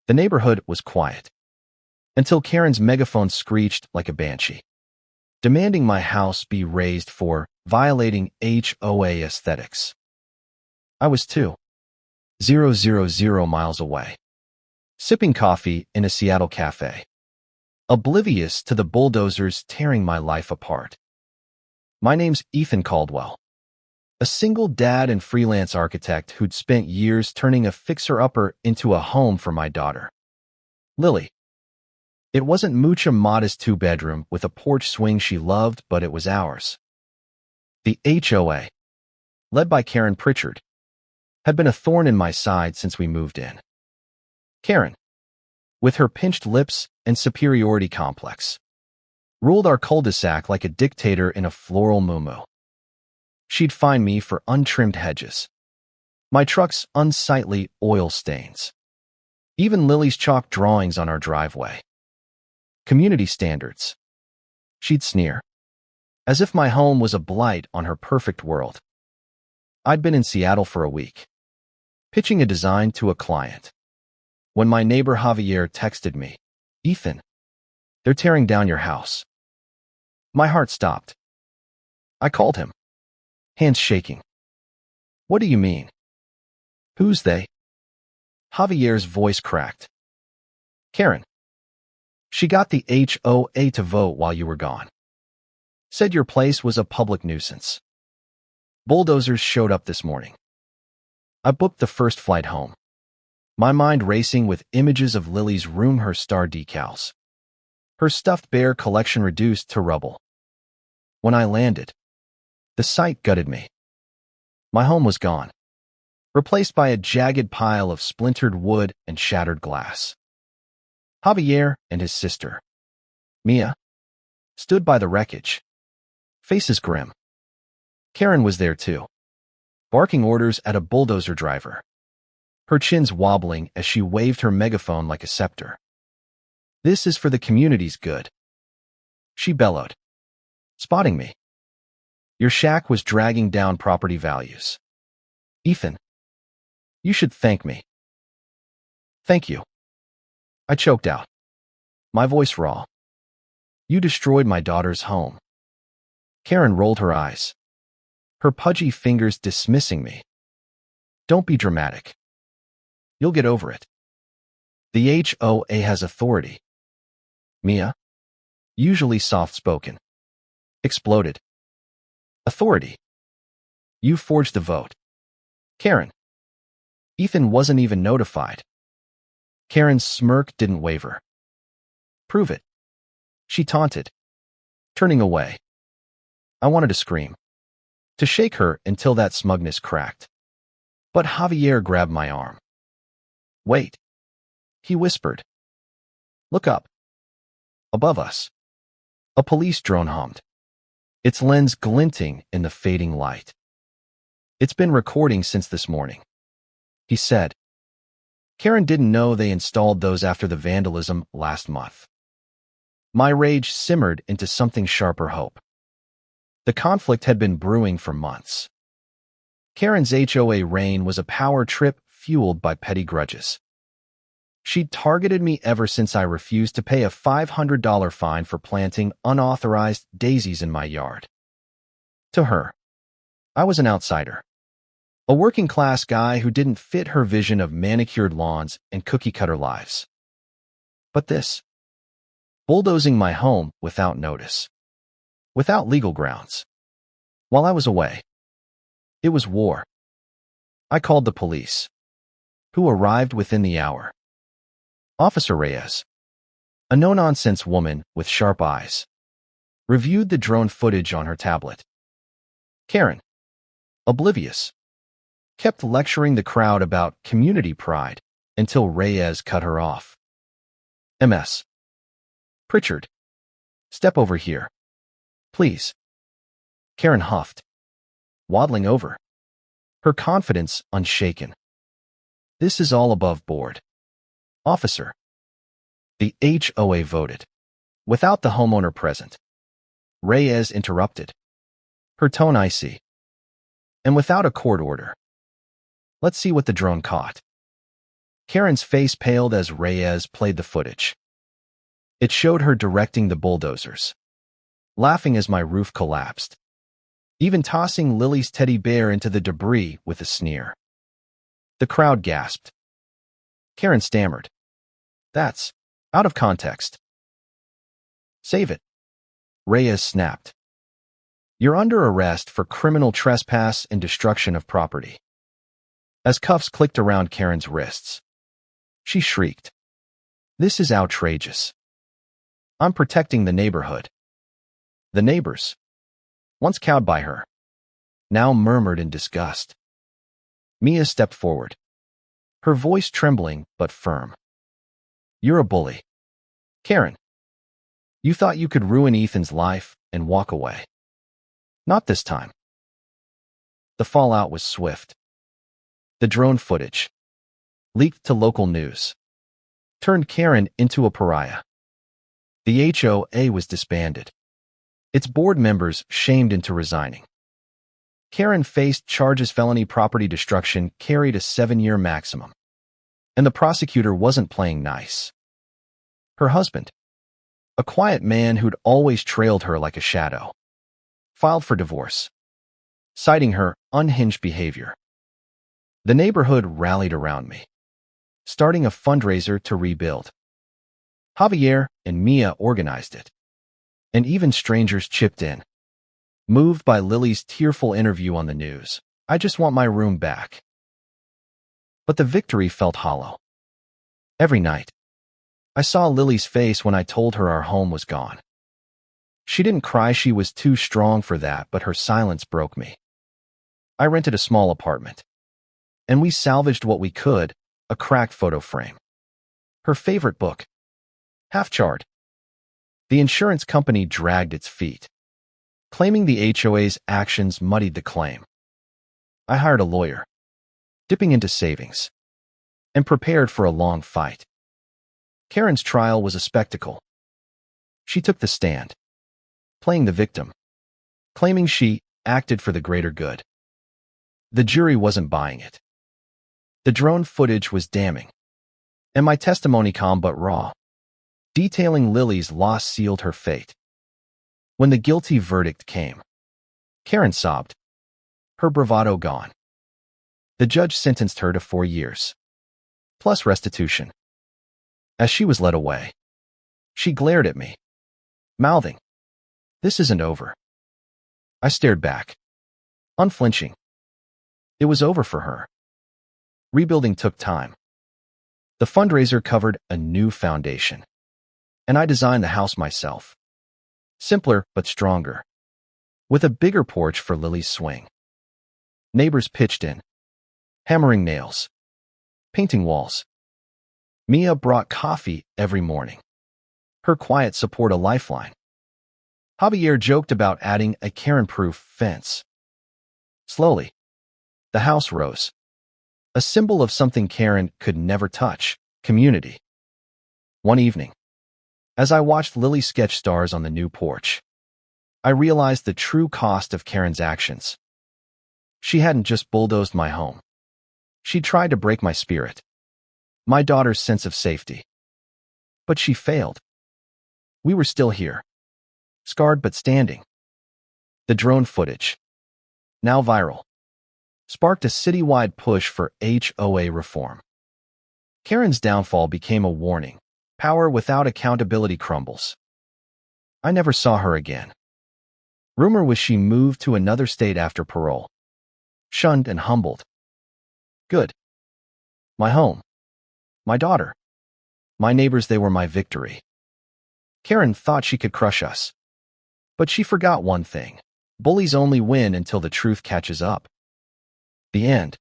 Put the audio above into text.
The neighborhood was quiet, until Karen's megaphone screeched like a banshee, demanding my house be razed for violating HOA aesthetics. I was 2,000 miles away, sipping coffee in a Seattle cafe, oblivious to the bulldozers tearing my life apart. My name's Ethan Caldwell, a single dad and freelance architect who'd spent years turning a fixer-upper into a home for my daughter, Lily. It wasn't Mooch's modest two-bedroom with a porch swing she loved, but it was ours. The HOA, led by Karen Pritchard, had been a thorn in my side since we moved in. Karen, with her pinched lips and superiority complex, ruled our cul-de-sac like a dictator in a floral muumuu. She'd fine me for untrimmed hedges, my truck's unsightly oil stains, even Lily's chalk drawings on our driveway. Community standards. She'd sneer, as if my home was a blight on her perfect world. I'd been in Seattle for a week, pitching a design to a client, when my neighbor Javier texted me, "Ethan, they're tearing down your house." My heart stopped. I called him, hands shaking. "What do you mean? Who's they?" Javier's voice cracked. "Karen. She got the HOA to vote while you were gone. Said your place was a public nuisance. Bulldozers showed up this morning." I booked the first flight home, my mind racing with images of Lily's room, her star decals, her stuffed bear collection reduced to rubble. When I landed, the sight gutted me. My home was gone, replaced by a jagged pile of splintered wood and shattered glass. Javier and his sister, Mia, stood by the wreckage, faces grim. Karen was there too, barking orders at a bulldozer driver, her chins wobbling as she waved her megaphone like a scepter. "This is for the community's good," she bellowed, spotting me. "Your shack was dragging down property values. Ethan, you should thank me." "Thank you," I choked out, my voice raw. "You destroyed my daughter's home." Karen rolled her eyes, her pudgy fingers dismissing me. "Don't be dramatic. You'll get over it. The HOA has authority." Mia, usually soft-spoken, exploded. "Authority? You forged the vote." "Karen, Ethan wasn't even notified." Karen's smirk didn't waver. "Prove it," she taunted, turning away. I wanted to scream, to shake her until that smugness cracked. But Javier grabbed my arm. "Wait," he whispered. "Look up." Above us, a police drone hummed, its lens glinting in the fading light. "It's been recording since this morning," he said. Karen didn't know they installed those after the vandalism last month. My rage simmered into something sharper hope. The conflict had been brewing for months. Karen's HOA reign was a power trip fueled by petty grudges. She'd targeted me ever since I refused to pay a $500 fine for planting unauthorized daisies in my yard. To her, I was an outsider, a working-class guy who didn't fit her vision of manicured lawns and cookie-cutter lives. But this, bulldozing my home without notice, without legal grounds, while I was away, it was war. I called the police, who arrived within the hour. Officer Reyes, a no-nonsense woman with sharp eyes, reviewed the drone footage on her tablet. Karen, oblivious, kept lecturing the crowd about community pride until Reyes cut her off. "Ms. Pritchard, step over here, please." Karen huffed, waddling over, her confidence unshaken. "This is all above board, officer." The HOA voted, without the homeowner present. Reyes interrupted, her tone icy. "And without a court order. Let's see what the drone caught." Karen's face paled as Reyes played the footage. It showed her directing the bulldozers, laughing as my roof collapsed, even tossing Lily's teddy bear into the debris with a sneer. The crowd gasped. Karen stammered. "That's out of context." "Save it," Reyes snapped. "You're under arrest for criminal trespass and destruction of property." As cuffs clicked around Karen's wrists, she shrieked. "This is outrageous. I'm protecting the neighborhood." The neighbors, once cowed by her, now murmured in disgust. Mia stepped forward, her voice trembling but firm. "You're a bully. Karen. You thought you could ruin Ethan's life and walk away. Not this time." The fallout was swift. The drone footage, leaked to local news, turned Karen into a pariah. The HOA was disbanded, its board members shamed into resigning. Karen faced charges felony property destruction carried a 7-year maximum, and the prosecutor wasn't playing nice. Her husband, a quiet man who'd always trailed her like a shadow, filed for divorce, citing her unhinged behavior. The neighborhood rallied around me, starting a fundraiser to rebuild. Javier and Mia organized it, and even strangers chipped in. Moved by Lily's tearful interview on the news, "I just want my room back." But the victory felt hollow. Every night, I saw Lily's face when I told her our home was gone. She didn't cry, she was too strong for that, but her silence broke me. I rented a small apartment, and we salvaged what we could, a cracked photo frame, her favorite book, half charred. The insurance company dragged its feet, claiming the HOA's actions muddied the claim. I hired a lawyer, dipping into savings, and prepared for a long fight. Karen's trial was a spectacle. She took the stand, playing the victim, claiming she acted for the greater good. The jury wasn't buying it. The drone footage was damning, and my testimony calm but raw, detailing Lily's loss sealed her fate. When the guilty verdict came, Karen sobbed, her bravado gone. The judge sentenced her to 4 years, plus restitution. As she was led away, she glared at me, mouthing, "This isn't over." I stared back, unflinching. It was over for her. Rebuilding took time. The fundraiser covered a new foundation, and I designed the house myself. Simpler but stronger, with a bigger porch for Lily's swing. Neighbors pitched in, hammering nails, painting walls. Mia brought coffee every morning, her quiet support a lifeline. Javier joked about adding a Karen-proof fence. Slowly, the house rose, a symbol of something Karen could never touch, community. One evening, as I watched Lily sketch stars on the new porch, I realized the true cost of Karen's actions. She hadn't just bulldozed my home. She tried to break my spirit, my daughter's sense of safety. But she failed. We were still here, scarred but standing. The drone footage, now viral, sparked a citywide push for HOA reform. Karen's downfall became a warning. Power without accountability crumbles. I never saw her again. Rumor was she moved to another state after parole, shunned and humbled. Good. My home, my daughter, my neighbors, they were my victory. Karen thought she could crush us. But she forgot one thing. Bullies only win until the truth catches up. The end.